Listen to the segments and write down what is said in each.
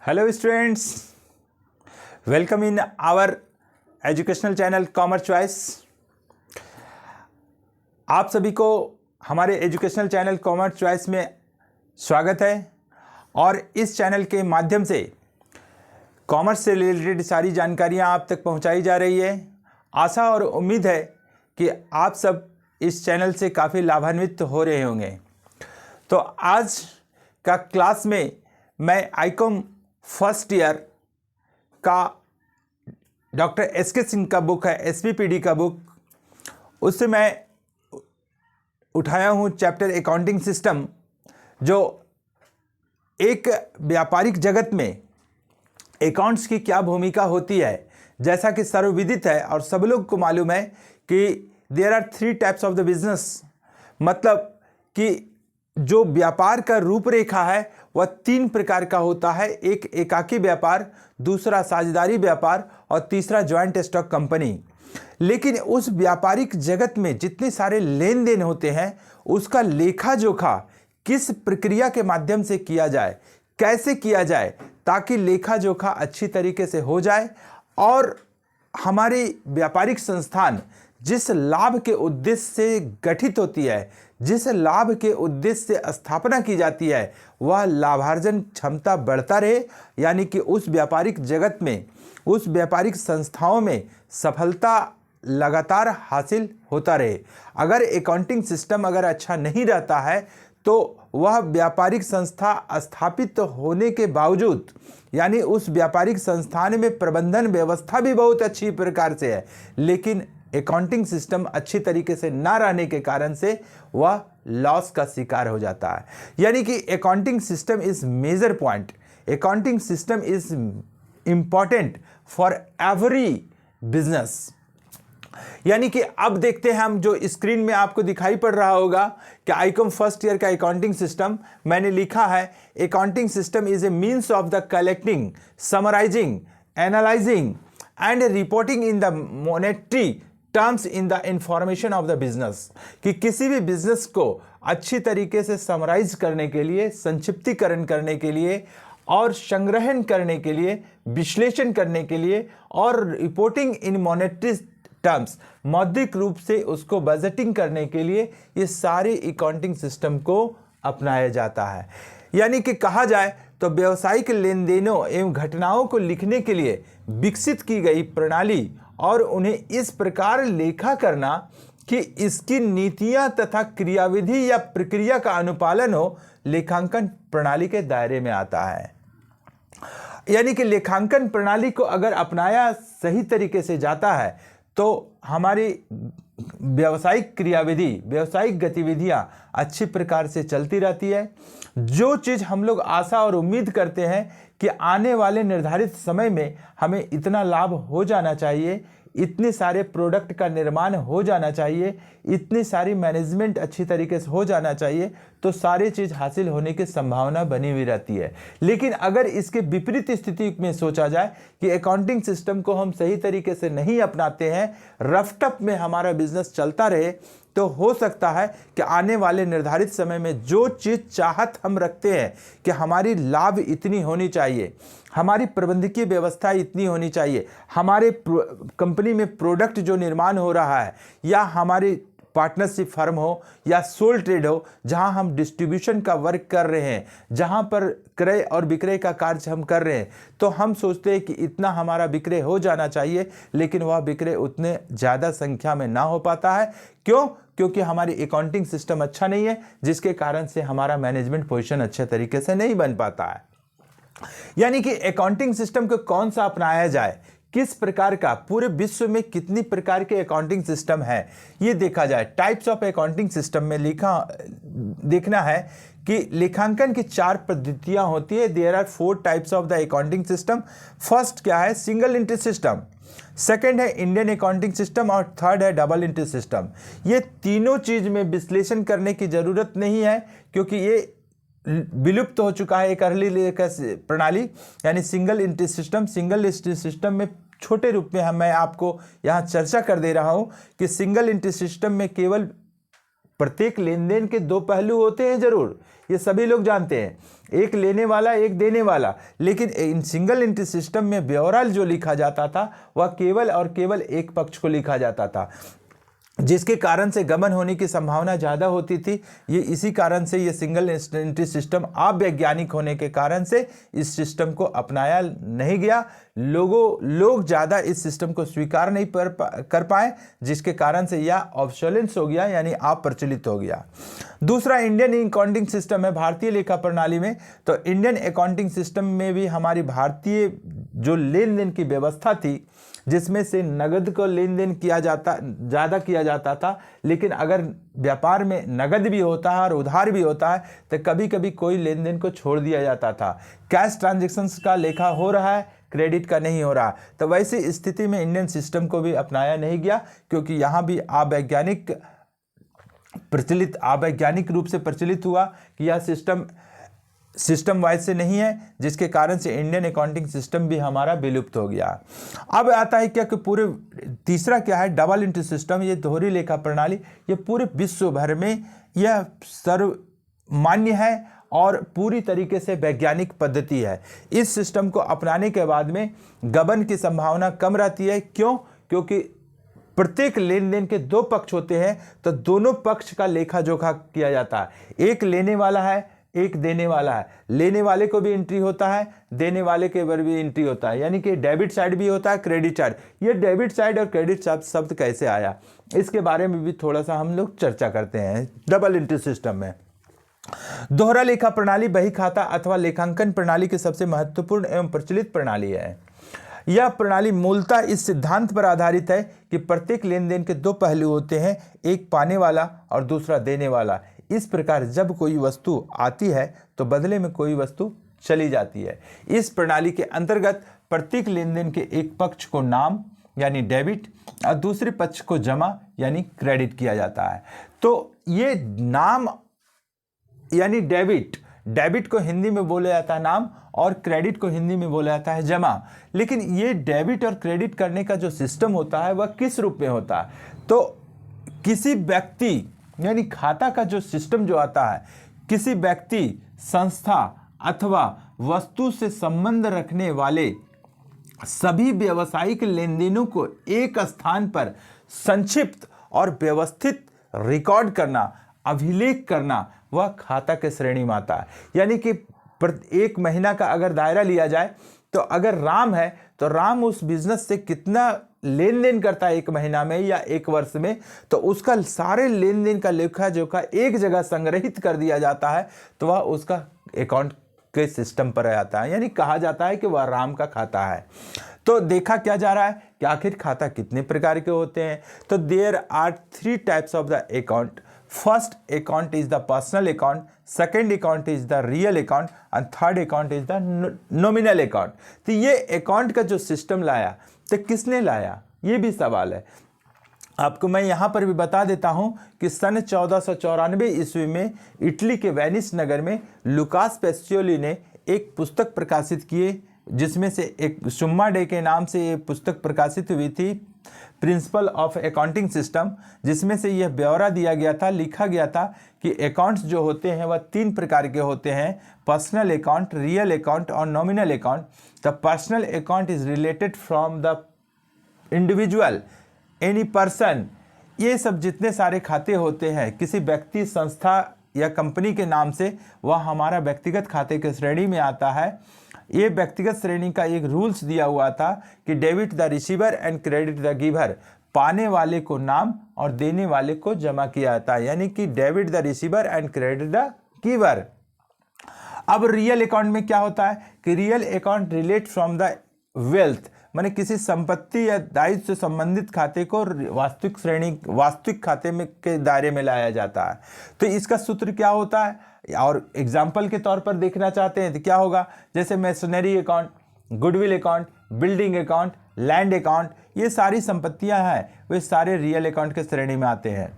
Hello students, welcome in our educational channel Commerce Choice। आप सभी को हमारे एजुकेशनल चैनल कॉमर्स चॉइस में स्वागत है और इस चैनल के माध्यम से कॉमर्स से रिलेटेड सारी जानकारियां आप तक पहुंचाई जा रही है। आशा और उम्मीद है कि आप सब इस चैनल से काफ़ी लाभान्वित हो रहे होंगे। तो आज का क्लास में मैं आईकॉम फर्स्ट ईयर का डॉक्टर एस.के. सिंह का बुक है एसपीपीडी का बुक, उससे मैं उठाया हूँ चैप्टर अकाउंटिंग सिस्टम, जो एक व्यापारिक जगत में अकाउंट्स की क्या भूमिका होती है। जैसा कि सर्वविदित है और सब लोग को मालूम है कि there are 3 types of the business, मतलब कि जो व्यापार का रूपरेखा है वह 3 प्रकार का होता है। एक एकाकी व्यापार, दूसरा साझेदारी व्यापार और तीसरा ज्वाइंट स्टॉक कंपनी। लेकिन उस व्यापारिक जगत में जितने सारे लेन देन होते हैं उसका लेखा जोखा किस प्रक्रिया के माध्यम से किया जाए, कैसे किया जाए ताकि लेखा जोखा अच्छी तरीके से हो जाए और हमारी व्यापारिक संस्थान जिस लाभ के उद्देश्य से गठित होती है, जिस लाभ के उद्देश्य से स्थापना की जाती है, वह लाभार्जन क्षमता बढ़ता रहे, यानी कि उस व्यापारिक जगत में, उस व्यापारिक संस्थाओं में सफलता लगातार हासिल होता रहे। अगर अकाउंटिंग सिस्टम अगर अच्छा नहीं रहता है तो वह व्यापारिक संस्था स्थापित होने के बावजूद, यानी उस व्यापारिक संस्थान में प्रबंधन व्यवस्था भी बहुत अच्छी प्रकार से है, लेकिन अकाउंटिंग सिस्टम अच्छी तरीके से ना रहने के कारण से वह लॉस का शिकार हो जाता है। यानी कि accounting system is major point, accounting system is important for every business. यानी कि अब देखते हैं हम, जो स्क्रीन में आपको दिखाई पड़ रहा होगा कि आईकॉम फर्स्ट ईयर का अकाउंटिंग सिस्टम मैंने लिखा है। Accounting system is a means of the collecting, summarising, analysing and reporting in the monetary terms in the information of the business. कि किसी भी बिजनेस को अच्छी तरीके से समराइज करने के लिए, संक्षिप्तीकरण करने के लिए और संग्रहण करने के लिए, विश्लेषण करने के लिए और रिपोर्टिंग इन मॉनेटरी टर्म्स, मौद्रिक रूप से उसको बजटिंग करने के लिए, ये सारे अकाउंटिंग सिस्टम को अपनाया जाता है। यानी कि कहा जाए तो व्यावसायिक लेन देनों एवं घटनाओं को लिखने के लिए विकसित की गई प्रणाली और उन्हें इस प्रकार लेखा करना कि इसकी नीतियां तथा क्रियाविधि या प्रक्रिया का अनुपालन हो, लेखांकन प्रणाली के दायरे में आता है। यानी कि लेखांकन प्रणाली को अगर अपनाया सही तरीके से जाता है तो हमारी व्यावसायिक क्रियाविधि, व्यावसायिक गतिविधियां अच्छी प्रकार से चलती रहती है। जो चीज़ हम लोग आशा और उम्मीद करते हैं कि आने वाले निर्धारित समय में हमें इतना लाभ हो जाना चाहिए, इतने सारे प्रोडक्ट का निर्माण हो जाना चाहिए, इतनी सारी मैनेजमेंट अच्छी तरीके से हो जाना चाहिए, तो सारी चीज़ हासिल होने की संभावना बनी हुई रहती है। लेकिन अगर इसके विपरीत स्थिति में सोचा जाए कि अकाउंटिंग सिस्टम को हम सही तरीके से नहीं अपनाते हैं, रफ टफ में हमारा बिजनेस चलता रहे, तो हो सकता है कि आने वाले निर्धारित समय में जो चीज़ चाहत हम रखते हैं कि हमारी लाभ इतनी होनी चाहिए, हमारी प्रबंधकीय व्यवस्था इतनी होनी चाहिए, हमारे कंपनी में प्रोडक्ट जो निर्माण हो रहा है या हमारी पार्टनरशिप फर्म हो या सोल ट्रेड हो, जहां हम डिस्ट्रीब्यूशन का वर्क कर रहे हैं, जहां पर क्रय और विक्रय का कार्य हम कर रहे हैं, तो हम सोचते हैं कि इतना हमारा विक्रय हो जाना चाहिए, लेकिन वह विक्रय उतने ज़्यादा संख्या में ना हो पाता है। क्यों? क्योंकि हमारी अकाउंटिंग सिस्टम अच्छा नहीं है, जिसके कारण से हमारा मैनेजमेंट पोजीशन अच्छे तरीके से नहीं बन पाता है। यानी कि अकाउंटिंग सिस्टम को कौन सा अपनाया जाए, किस प्रकार का, पूरे विश्व में कितनी प्रकार के अकाउंटिंग सिस्टम है, ये देखा जाए। टाइप्स ऑफ अकाउंटिंग सिस्टम में देखना है कि लेखांकन की 4 पद्धतियां होती है। There are 4 types of the accounting system. First क्या है? सिंगल एंट्री सिस्टम, सेकंड है इंडियन अकाउंटिंग सिस्टम और थर्ड है डबल एंट्री सिस्टम। ये तीनों चीज में विश्लेषण करने की जरूरत नहीं है, क्योंकि ये विलुप्त हो चुका है एक अर्ली प्रणाली, यानी single entry system. Single entry system में छोटे रूप में मैं आपको यहाँ चर्चा कर दे रहा हूँ कि सिंगल एंट्री सिस्टम में केवल प्रत्येक लेन देन के दो पहलू होते हैं जरूर, ये सभी लोग जानते हैं, एक लेने वाला एक देने वाला, लेकिन इन सिंगल एंट्री सिस्टम में ब्यौरा जो लिखा जाता था वह केवल और केवल एक पक्ष को लिखा जाता था, जिसके कारण से गबन होने की संभावना ज़्यादा होती थी। ये इसी कारण से ये सिंगल एंट्री सिस्टम अवैज्ञानिक होने के कारण से इस सिस्टम को अपनाया नहीं गया। लोग ज़्यादा इस सिस्टम को स्वीकार नहीं कर पाए, जिसके कारण से यह ऑब्सोलेंस हो गया, यानी अप्रचलित हो गया। दूसरा इंडियन अकाउंटिंग सिस्टम है भारतीय लेखा प्रणाली में। तो इंडियन अकाउंटिंग सिस्टम में भी हमारी भारतीय जो लेन देन की व्यवस्था थी, जिसमें से नगद को लेन देन ज़्यादा किया जाता था, लेकिन अगर व्यापार में नगद भी होता है और उधार भी होता है तो कभी कभी कोई लेन देन को छोड़ दिया जाता था। कैश ट्रांजैक्शंस का लेखा हो रहा है, क्रेडिट का नहीं हो रहा। तो वैसी स्थिति में इंडियन सिस्टम को भी अपनाया नहीं गया, क्योंकि यहाँ भी अवैज्ञानिक रूप से प्रचलित हुआ कि यह सिस्टम वाइज से नहीं है, जिसके कारण से इंडियन अकाउंटिंग सिस्टम भी हमारा विलुप्त हो गया। अब आता है क्या कि पूरे तीसरा क्या है, डबल एंट्री सिस्टम। ये दोहरी लेखा प्रणाली, ये पूरे विश्व भर में यह सर्वमान्य है और पूरी तरीके से वैज्ञानिक पद्धति है। इस सिस्टम को अपनाने के बाद में गबन की संभावना कम रहती है। क्यों? क्योंकि प्रत्येक लेन देन के दो पक्ष होते हैं, तो दोनों पक्ष का लेखा जोखा किया जाता है। एक लेने वाला है, एक देने वाला है। लेने वाले को भी एंट्री होता है, देने वाले के ऊपर भी एंट्री होता है, यानी कि डेबिट साइड भी होता है, क्रेडिट साइड। ये डेबिट साइड और क्रेडिट शब्द कैसे आया, इसके बारे में भी थोड़ा सा हम लोग चर्चा करते हैं। डबल एंट्री सिस्टम में दोहरा लेखा प्रणाली बही खाता अथवा लेखांकन प्रणाली की सबसे महत्वपूर्ण एवं प्रचलित प्रणाली है। यह प्रणाली मूलतः इस सिद्धांत पर आधारित है कि प्रत्येक लेन देन के दो पहलू होते हैं, एक पाने वाला और दूसरा देने वाला। इस प्रकार जब कोई वस्तु आती है तो बदले में कोई वस्तु चली जाती है। इस प्रणाली के अंतर्गत प्रत्येक लेन देन के एक पक्ष को नाम यानी डेबिट और दूसरे पक्ष को जमा यानी क्रेडिट किया जाता है। तो ये नाम यानी डेबिट को हिंदी में बोला जाता है नाम और क्रेडिट को हिंदी में बोला जाता है जमा। लेकिन ये डेबिट और क्रेडिट करने का जो सिस्टम होता है वह किस रूप में होता है? तो किसी व्यक्ति यानी खाता का जो सिस्टम जो आता है, किसी व्यक्ति, संस्था अथवा वस्तु से संबंध रखने वाले सभी व्यावसायिक लेन देनों को एक स्थान पर संक्षिप्त और व्यवस्थित रिकॉर्ड करना, अभिलेख करना, वह खाता के श्रेणी में आता है। यानी कि एक महीना का अगर दायरा लिया जाए तो अगर राम है तो राम उस बिजनेस से कितना लेन देन करता है एक महीना में या एक वर्ष में, तो उसका सारे लेन देन का लेखा जोखा एक जगह संग्रहित कर दिया जाता है, तो वह उसका अकाउंट के सिस्टम पर आता है, यानी कहा जाता है कि वह राम का खाता है। तो देखा क्या जा रहा है कि आखिर खाता कितने प्रकार के होते हैं। तो there are 3 types of the account. First account is the personal account, second account is the real account and third account is the nominal account. तो ये अकाउंट का जो सिस्टम लाया तो किसने लाया, ये भी सवाल है। आपको मैं यहाँ पर भी बता देता हूँ कि सन 1494 ईस्वी में इटली के वेनिस नगर में लुकास पेसियोली ने एक पुस्तक प्रकाशित किए, जिसमें से एक सुम्मा डे के नाम से ये पुस्तक प्रकाशित हुई थी, प्रिंसिपल ऑफ अकाउंटिंग सिस्टम, जिसमें से यह ब्यौरा दिया गया था, लिखा गया था कि अकाउंट्स जो होते हैं वह 3 प्रकार के होते हैं, पर्सनल अकाउंट, रियल अकाउंट और nominal account. The personal account is related from the individual, any person. ये सब जितने सारे खाते होते हैं किसी व्यक्ति, संस्था या कंपनी के नाम से, वह हमारा व्यक्तिगत खाते के श्रेणी में आता है। ये व्यक्तिगत श्रेणी का एक रूल्स दिया हुआ था कि debit the receiver and credit the giver, पाने वाले को नाम और देने वाले को जमा किया जाता है, यानी कि debit the receiver and credit the giver. अब रियल अकाउंट में क्या होता है कि real account relate from the wealth, माने किसी संपत्ति या दायित्व से संबंधित खाते को वास्तविक खाते में के दायरे में लाया जाता है। तो इसका सूत्र क्या होता है, और एग्जाम्पल के तौर पर देखना चाहते हैं तो क्या होगा, जैसे machinery account, goodwill account, building account, land account, ये सारी संपत्तियां हैं, वे सारे रियल अकाउंट के श्रेणी में आते हैं।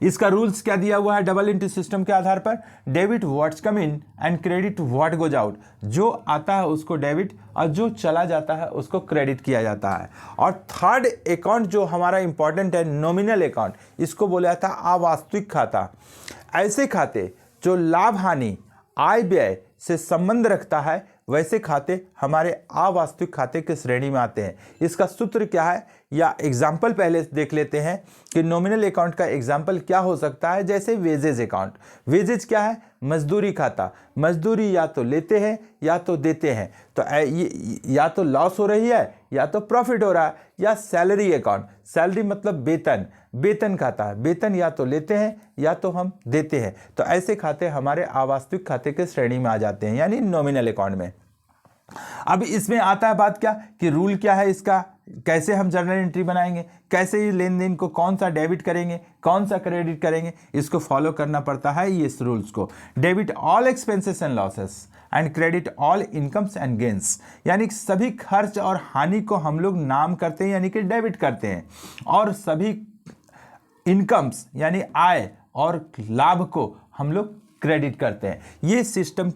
इसका रूल्स क्या दिया हुआ है डबल एंट्री सिस्टम के आधार पर, debit what's come in and credit what goes out. जो आता है उसको डेबिट और जो चला जाता है उसको क्रेडिट किया जाता है। और थर्ड अकाउंट जो हमारा इंपॉर्टेंट है, नॉमिनल अकाउंट, इसको बोला जाता है अवास्तविक खाता। ऐसे खाते जो लाभ हानि आय व्यय से संबंध रखता है वैसे खाते हमारे अवास्तविक खाते की श्रेणी में आते हैं। इसका सूत्र क्या है या एग्जाम्पल पहले देख लेते हैं कि नॉमिनल अकाउंट का एग्जाम्पल क्या हो सकता है। जैसे वेजेज अकाउंट, वेजेज क्या है, मजदूरी खाता। मजदूरी या तो लेते हैं या तो देते हैं, तो या तो लॉस हो रही है या तो प्रॉफिट हो रहा है। या सैलरी अकाउंट, सैलरी मतलब वेतन, वेतन खाता, वेतन या तो लेते हैं या तो हम देते हैं। तो ऐसे खाते हमारे अवास्तविक खाते के श्रेणी में आ जाते हैं, यानी नॉमिनल अकाउंट में। अब इसमें आता है बात क्या कि रूल क्या है इसका, कैसे हम जर्नल एंट्री बनाएंगे, कैसे ये लेन देन को कौन सा डेबिट करेंगे कौन सा क्रेडिट करेंगे, इसको फॉलो करना पड़ता है ये इस रूल्स को। Debit all expenses and losses and credit all incomes and gains, यानी सभी खर्च और हानि को हम लोग नाम करते हैं यानी कि डेबिट करते हैं, और सभी इनकम्स यानी आय और लाभ को हम लोग क्रेडिट करते हैं। ये सिस्टम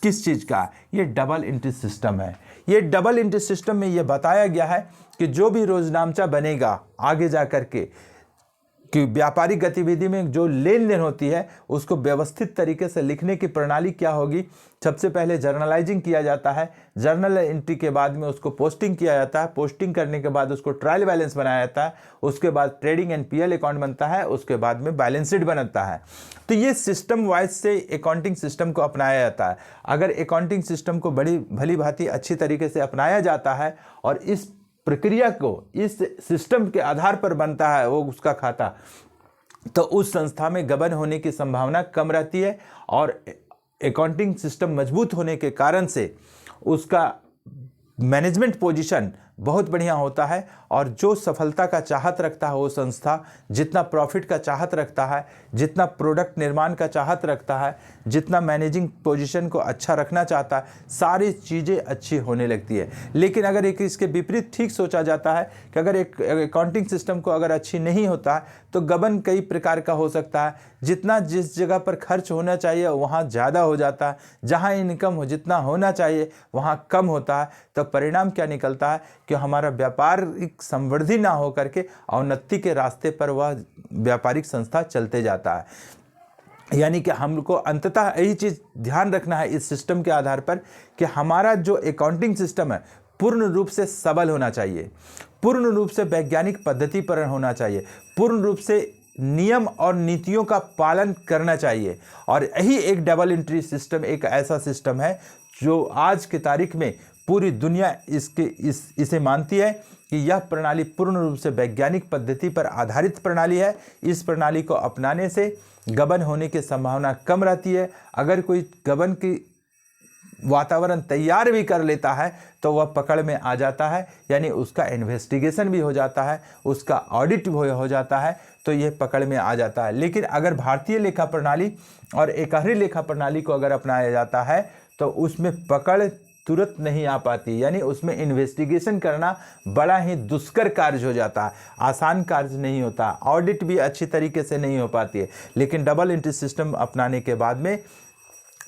किस चीज़ का, ये डबल एंट्री सिस्टम है। ये डबल एंट्री सिस्टम में ये बताया गया है कि जो भी रोजनामचा बनेगा आगे जा कर के कि व्यापारिक गतिविधि में जो लेन देन होती है उसको व्यवस्थित तरीके से लिखने की प्रणाली क्या होगी। सबसे पहले जर्नलाइजिंग किया जाता है, जर्नल एंट्री के बाद में उसको पोस्टिंग किया जाता है, पोस्टिंग करने के बाद उसको ट्रायल बैलेंस बनाया जाता है, उसके बाद ट्रेडिंग एंड पीएल अकाउंट बनता है, उसके बाद में बैलेंस शीट बनता है। तो ये सिस्टम वाइज से अकाउंटिंग सिस्टम को अपनाया जाता है। अगर अकाउंटिंग सिस्टम को बड़ी भली भांति अच्छी तरीके से अपनाया जाता है और इस प्रक्रिया को इस सिस्टम के आधार पर बनता है वो उसका खाता, तो उस संस्था में गबन होने की संभावना कम रहती है और अकाउंटिंग सिस्टम मजबूत होने के कारण से उसका मैनेजमेंट पोजीशन बहुत बढ़िया होता है। और जो सफलता का चाहत रखता है वो संस्था, जितना प्रॉफिट का चाहत रखता है, जितना प्रोडक्ट निर्माण का चाहत रखता है, जितना मैनेजिंग पोजीशन को अच्छा रखना चाहता है, सारी चीज़ें अच्छी होने लगती है। लेकिन अगर एक इसके विपरीत ठीक सोचा जाता है कि अगर एक अकाउंटिंग सिस्टम को अगर अच्छी नहीं होता है तो गबन कई प्रकार का हो सकता है। जितना जिस जगह पर खर्च होना चाहिए वहाँ ज़्यादा हो जाता है, जहाँ इनकम हो जितना होना चाहिए वहाँ कम होता है। तो परिणाम क्या निकलता है कि हमारा व्यापारिक समृद्धि ना हो करके अवनति के रास्ते पर वह व्यापारिक संस्था चलते जाता है। यानी कि हमको अंततः यही चीज़ ध्यान रखना है इस सिस्टम के आधार पर कि हमारा जो अकाउंटिंग सिस्टम है पूर्ण रूप से सबल होना चाहिए, पूर्ण रूप से वैज्ञानिक पद्धति पर होना चाहिए, पूर्ण रूप से नियम और नीतियों का पालन करना चाहिए। और यही एक डबल एंट्री सिस्टम एक ऐसा सिस्टम है जो आज की तारीख में पूरी दुनिया इसे मानती है कि यह प्रणाली पूर्ण रूप से वैज्ञानिक पद्धति पर आधारित प्रणाली है। इस प्रणाली को अपनाने से गबन होने की संभावना कम रहती है। अगर कोई गबन की वातावरण तैयार भी कर लेता है तो वह पकड़ में आ जाता है, यानी उसका इन्वेस्टिगेशन भी हो जाता है, उसका ऑडिट हो जाता है, तो यह पकड़ में आ जाता है। लेकिन अगर भारतीय लेखा प्रणाली और एकहरी लेखा प्रणाली को अगर अपनाया जाता है तो उसमें पकड़ तुरंत नहीं आ पाती, यानी उसमें इन्वेस्टिगेशन करना बड़ा ही दुष्कर कार्य हो जाता है, आसान कार्य नहीं होता, ऑडिट भी अच्छी तरीके से नहीं हो पाती है। लेकिन डबल एंट्री सिस्टम अपनाने के बाद में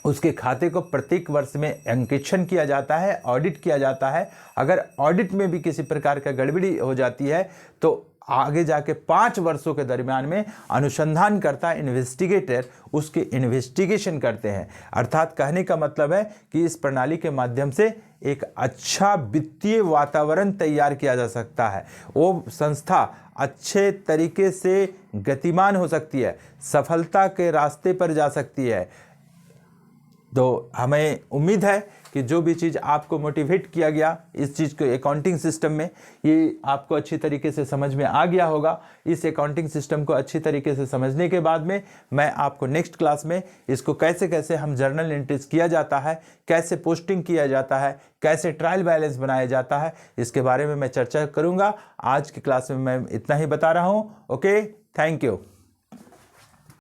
उसके खाते को प्रत्येक वर्ष में अंकेक्षण किया जाता है, ऑडिट किया जाता है। अगर ऑडिट में भी किसी प्रकार का गड़बड़ी हो जाती है तो आगे जाके 5 वर्षों के दरमियान में अनुसंधानकर्ता इन्वेस्टिगेटर उसके इन्वेस्टिगेशन करते हैं। अर्थात कहने का मतलब है कि इस प्रणाली के माध्यम से एक अच्छा वित्तीय वातावरण तैयार किया जा सकता है, वो संस्था अच्छे तरीके से गतिमान हो सकती है, सफलता के रास्ते पर जा सकती है। तो हमें उम्मीद है कि जो भी चीज़ आपको मोटिवेट किया गया इस चीज़ को अकाउंटिंग सिस्टम में, ये आपको अच्छी तरीके से समझ में आ गया होगा। इस अकाउंटिंग सिस्टम को अच्छी तरीके से समझने के बाद में मैं आपको नेक्स्ट क्लास में इसको कैसे कैसे हम जर्नल एंट्रीज किया जाता है, कैसे पोस्टिंग किया जाता है, कैसे ट्रायल बैलेंस बनाया जाता है, इसके बारे में मैं चर्चा करूँगा। आज की क्लास में मैं इतना ही बता रहा हूँ। Okay, thank you.